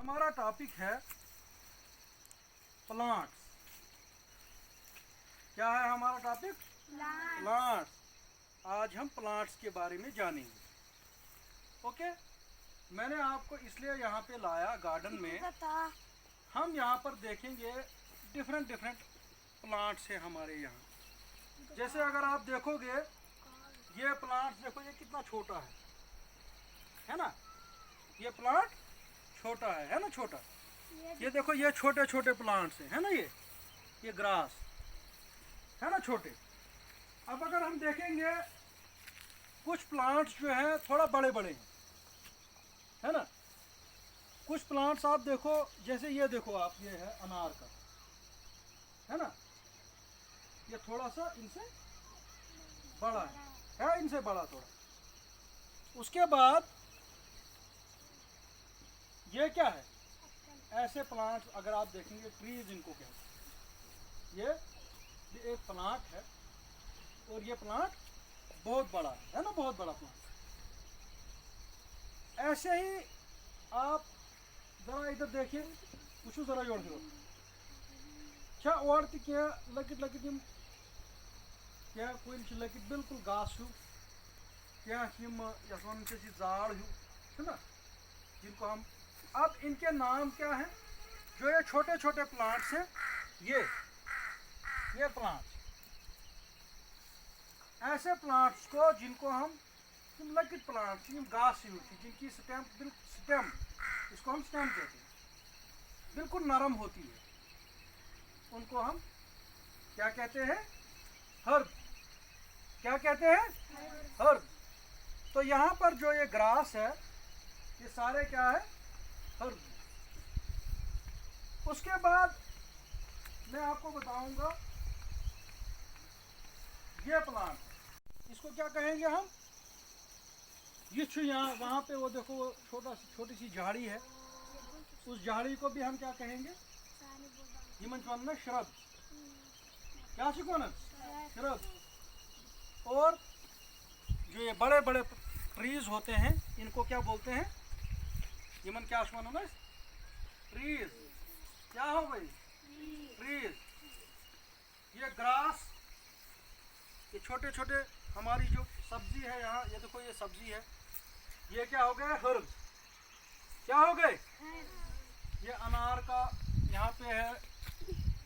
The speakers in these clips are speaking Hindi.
हमारा टॉपिक है प्लांट्स। क्या है हमारा टॉपिक? प्लांट्स। आज हम प्लांट्स के बारे में जानेंगे। ओके, मैंने आपको इसलिए यहाँ पे लाया गार्डन में। हम यहाँ पर देखेंगे डिफरेंट डिफरेंट प्लांट्स हैं हमारे यहाँ। जैसे अगर आप देखोगे ये प्लांट्स, देखो ये कितना छोटा है ना? ये प्लांट छोटा है ना? छोटा। ये देखो ये छोटे छोटे प्लांट्स हैं, है ना? ये ग्रास है ना, छोटे। अब अगर हम देखेंगे कुछ प्लांट्स जो हैं थोड़ा बड़े बड़े हैं, है ना? कुछ प्लांट्स आप देखो, जैसे ये देखो आप, ये है अनार का, है ना? ये थोड़ा सा इनसे बड़ा है इनसे बड़ा थोड़ा। उसके बाद ये क्या है? ऐसे प्लांट्स अगर आप देखेंगे, ट्रीज इनको कहते हैं। ये एक प्लांट है और ये प्लांट बहुत बड़ा है ना? बहुत बड़ा प्लांट। ऐसे ही आप जरा इधर देखिए, कुछ जरा जोड़ दो। क्या और क्या लकट लकट क्या कुछ लकट बिल्कुल घास हूँ, क्या यस वन झाड़ हूँ, है ना? जिनको हम, अब इनके नाम क्या है? जो ये छोटे छोटे प्लांट्स हैं, ये प्लांट्स, ऐसे प्लांट्स को जिनको हम लकट प्लांट्स, घास सी होती, जिनकी स्टेम इसको हम स्टेम कहते हैं, बिल्कुल नरम होती है, उनको हम क्या कहते हैं? हर्ब। क्या कहते हैं? हर्ब। तो यहाँ पर जो ये ग्रास है, ये सारे क्या है? हर्ब। उसके बाद मैं आपको बताऊंगा ये प्लांट है, इसको क्या कहेंगे हम? ये यहाँ वहाँ पे वो देखो, वो छोटी सी झाड़ी है, उस झाड़ी को भी हम क्या कहेंगे? ये श्रब। क्या श्रब। और जो ये बड़े बड़े ट्रीज होते हैं, इनको क्या बोलते हैं? यमन क्या ट्रीज। क्या हो गई? ट्रीज। ये ग्रास, ये छोटे छोटे हमारी जो सब्जी है यहाँ, ये देखो ये सब्जी है, ये क्या हो गया? हर्ब। क्या हो गए? ये अनार का यहाँ पे है।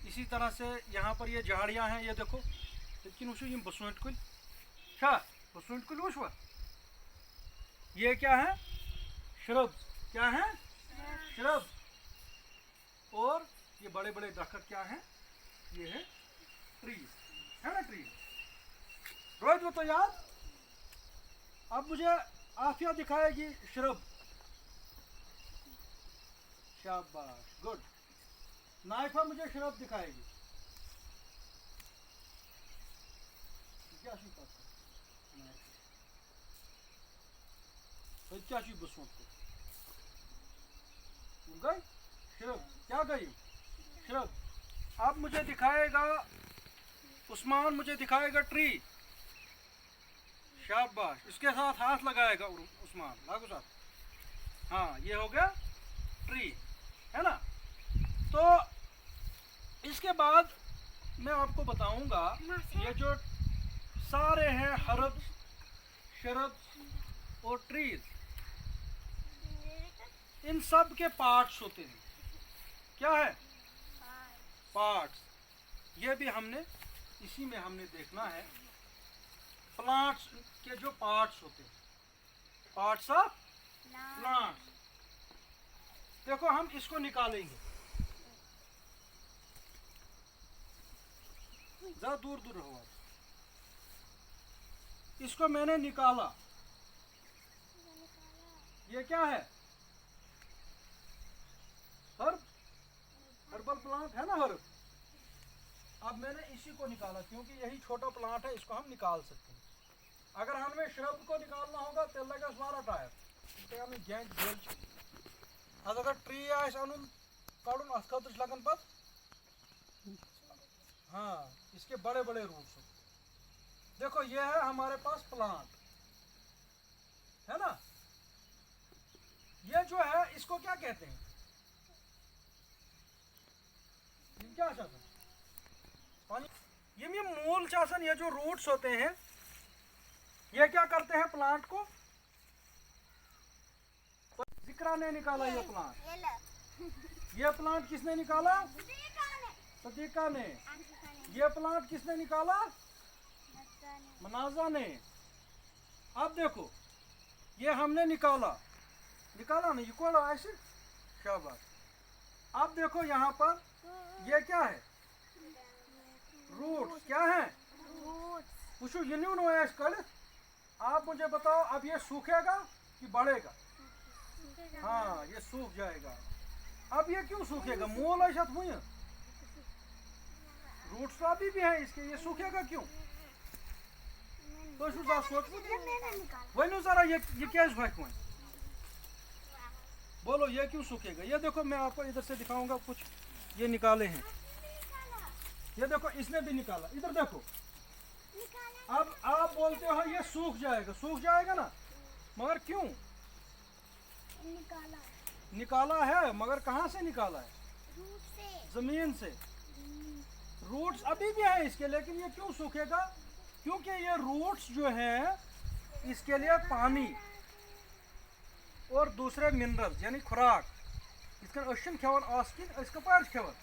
इसी तरह से यहाँ पर ये झाड़ियाँ हैं, ये देखो। लेकिन उसे बसुंट कुल क्या? बसुंट कुल वुशवा। ये क्या है? श्रब। क्या है? श्रब। और ये बड़े बड़े दरख्त क्या हैं? ये है ट्रीज, है ना? ट्रीज। रोज वो तो याद। अब मुझे आफिया दिखाएगी श्रब। शाबाश, गुड। नाइफा मुझे श्रब दिखाएगी। क्या क्या चीज बसों गई श्रब। क्या गई? श्रब। अब मुझे दिखाएगा उस्मान, मुझे दिखाएगा ट्री। शाबाश, इसके साथ हाथ लगाएगा उस्मान, लागू साथ। हाँ, ये हो गया ट्री, है ना? तो इसके बाद मैं आपको बताऊंगा, ये जो सारे हैं हर्ब, शरब और ट्रीज, इन सब के पार्ट्स होते हैं। क्या है? पार्ट्स। ये भी हमने इसी में हमने देखना है, प्लांट्स के जो पार्ट्स होते हैं, पार्ट्स ऑफ प्लांट्स। देखो हम इसको निकालेंगे, जरा दूर दूर रहो। इसको मैंने निकाला। ये क्या है? हर्ब, हर्बल प्लांट है ना? हर्ब। अब मैंने इसी को निकाला क्योंकि यही छोटा प्लांट है, इसको हम निकाल सकते हैं। अगर हमें श्रब को निकालना होगा तो लगे सारा टायर हमें गेंद बोल। अगर ट्री अन कड़न अत खत लगन पत, हाँ, इसके बड़े बड़े रूट्स होते। देखो ये है हमारे पास प्लांट, है ना? ये जो है इसको क्या कहते हैं? क्या पानी ये मूल चासन, ये जो रूट्स होते हैं ये क्या करते हैं प्लांट को, जिक्रा ने निकाला ये प्लांट, ये प्लांट किसने निकाला, सदीका ने। ये प्लांट किसने निकाला, मनाजा ने। अब देखो ये हमने निकाला नहीं, ये कोड़ा ऐसे शाबाश। अब देखो यहाँ पर ये क्या है, रूट्स क्या है, कुछ यूनियन हुआ कल। आप मुझे बताओ अब ये सूखेगा कि बढ़ेगा, हाँ ये सूख जाएगा। अब ये क्यों सूखेगा, मूल है शायद हुई, रूट्स तो अभी भी है इसके, ये सूखेगा क्यों, तो सोच वही जरा ये क्या है, बोलो ये क्यों सूखेगा। ये देखो मैं आपको इधर से दिखाऊंगा, कुछ ये निकाले हैं, ये देखो इसने भी निकाला, इधर देखो। अब आप बोलते हो ये सूख जाएगा ना, मगर क्यों निकाला है, मगर कहाँ से निकाला है, जमीन से। रूट्स अभी भी है इसके, लेकिन ये क्यों सूखेगा, क्योंकि ये रूट्स जो है इसके लिए पानी और दूसरे मिनरल्स यानी खुराक, इसका ओशन खेवन आस्किन, इसका पार खेवन।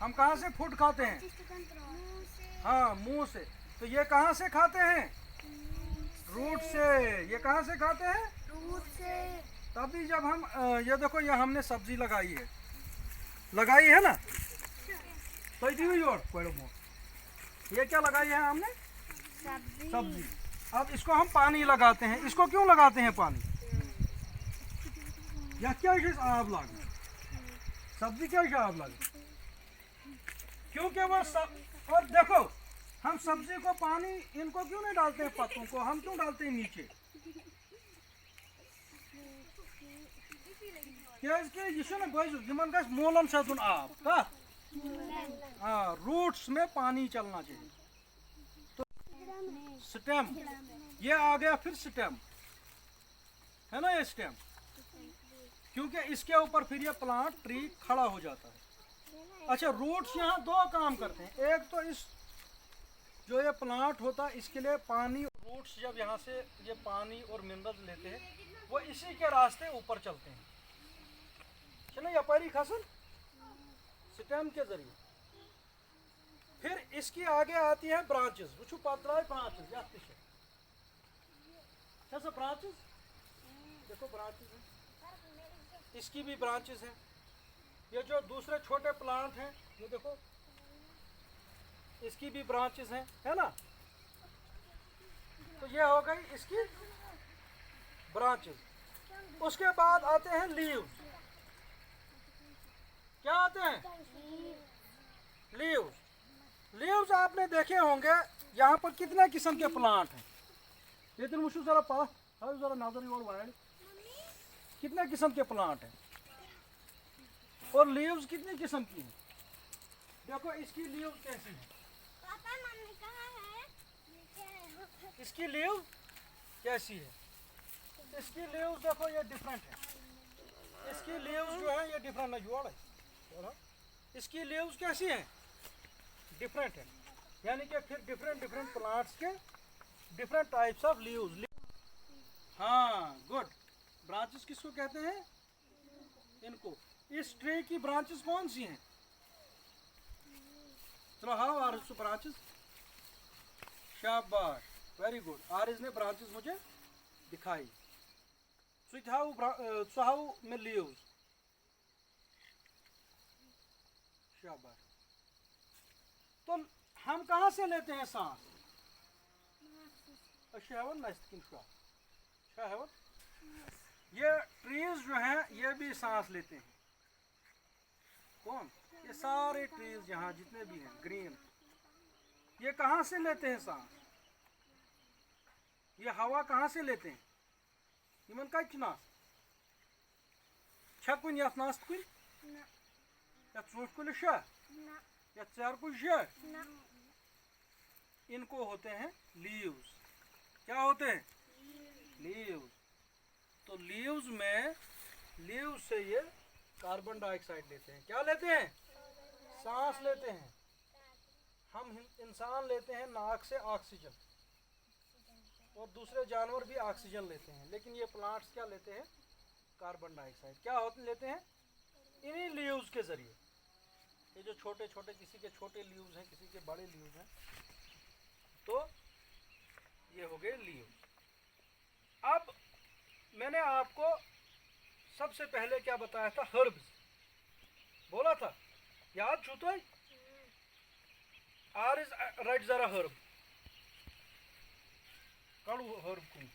हम कहाँ से फूड खाते हैं, हाँ मुंह से। तो ये कहाँ से खाते हैं, रूट से। ये कहाँ से खाते हैं, रूट से। तभी जब हम ये देखो ये हमने सब्जी लगाई है ना, तो ये क्या लगाई है हमने, सब्जी। अब इसको हम पानी लगाते हैं, इसको क्यों लगाते हैं पानी, या क्या आब लगे, सब्जी क्या आब लगे, क्योंकि वो और देखो हम सब्जी को पानी इनको क्यों नहीं डालते हैं, पत्तों को हम क्यों डालते हैं नीचे, मोलन सतुन आब हाँ, रूट्स में पानी चलना चाहिए। तो स्टेम, ये आ गया फिर स्टेम है ना, ये स्टेम, क्योंकि इसके ऊपर फिर ये प्लांट ट्री खड़ा हो जाता है। अच्छा, रूट्स यहाँ दो काम करते हैं, एक तो इस जो ये प्लांट होता है इसके लिए पानी, रूट्स जब यहाँ से ये पानी और मिनरल्स लेते हैं वो इसी के रास्ते ऊपर चलते हैं, चलो यपारी खसन स्टेम के जरिए। फिर इसकी आगे आती है ब्रांचेस, वो पतला ब्रांचेस, कैसे ब्रांचेस, देखो ब्रांचेस है, इसकी भी ब्रांचेस है। ये जो दूसरे छोटे प्लांट हैं ये देखो, इसकी भी ब्रांचेस हैं, है ना। तो ये हो गई इसकी ब्रांचेस। उसके बाद आते हैं लीव्स, क्या आते हैं, लीव्स। लीव्स आपने देखे होंगे, यहाँ पर कितने किस्म के प्लांट हैं, ये दिन मुझे जरा पास जरा नजर वाइड, कितने किस्म के प्लांट हैं और लीव्स कितनी किस्म की हैं। देखो इसकी लीव्स कैसी है, इसकी लीव कैसी है, इसकी लीव्स देखो ये डिफरेंट है, इसकी लीव्स जो है ये डिफरेंट है, इसकी लीव्स कैसी है, डिफरेंट है। यानी कि फिर डिफरेंट प्लांट्स के डिफरेंट टाइप्स ऑफ लीव्स। हाँ गुड, ब्रांचेस किसको कहते हैं, इनको। इस ट्री की ब्रांचेस कौन सी हैं, चलो हाउ आर ब्रांचेस, शाबाश, वेरी गुड। आरिज ने ब्रांचेस मुझे दिखाई। हाउ में लीव्स, शाबाश। तो हम कहाँ से लेते हैं सांस, ये ट्रीज जो हैं ये भी सांस लेते हैं, कौन, ये सारे ट्रीज यहाँ जितने भी हैं ग्रीन, ये कहाँ से लेते हैं सांस, ये हवा कहाँ से लेते हैं, यमन कत छकुन यथ नास्त कुल, यथ ूंठ कुल यथ चार कुल, इनको होते हैं लीव्स। क्या होते हैं, लीव्स। तो लीव्स में, लीव्स से ये कार्बन डाइऑक्साइड लेते हैं। क्या लेते हैं? सांस लेते हैं। हम इंसान लेते हैं नाक से ऑक्सीजन, और दूसरे जानवर भी ऑक्सीजन लेते हैं, लेकिन ये प्लांट्स क्या लेते हैं? Carbon dioxide. क्या होते लेते हैं? इन्हीं लीव्स के जरिए। ये जो छोटे छोटे, किसी के छोटे लीव्स हैं, किसी के बड़े लीव्स हैं, तो ये हो गए लीव्स। अब मैंने आपको सबसे पहले क्या बताया था? हर्ब्स बोला था, याद छूतो है? आर इज राइट जरा हर्ब कड़ू हर्ब कुन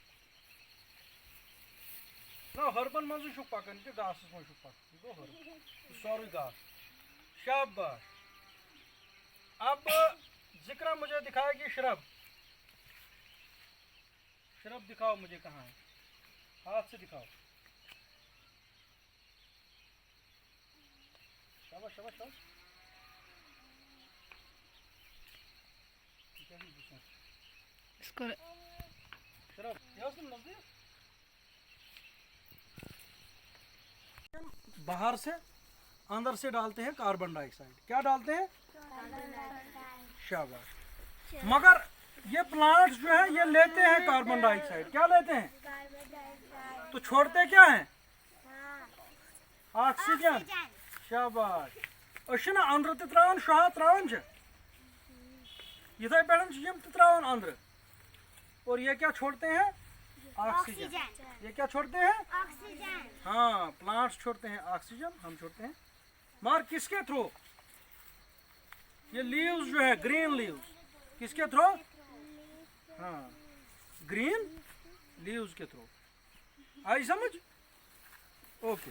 ना हर्बन मज पकान कि घास मज पकान गो हर्ब सॉरी घास। शाबाश। अब जिक्र मुझे दिखाएगी शरब। शरब दिखाओ मुझे, कहाँ है? हाथ से दिखाओ। शाबाश शाबाश शाबाश। इसको शरब नजदीक बाहर से अंदर से डालते हैं कार्बन डाइऑक्साइड। क्या डालते हैं? शाबाश। मगर ये प्लांट्स जो है ये लेते हैं कार्बन डाइऑक्साइड। क्या लेते हैं? तो छोड़ते क्या हैं? ऑक्सीजन। शाबाश। अशना अंदर ते त्रावन शहा त्रावन छ इथे पे यम ते त्रावन अंदर, और ये क्या छोड़ते हैं? ऑक्सीजन। ये क्या छोड़ते हैं? ऑक्सीजन। हाँ, प्लांट्स छोड़ते हैं ऑक्सीजन, हम छोड़ते हैं। मगर किसके थ्रू? ये लीव्स जो है, ग्रीन लीव्स, किसके थ्रू? हाँ, ग्रीन लीव्स के थ्रू। आई समझ? ओके।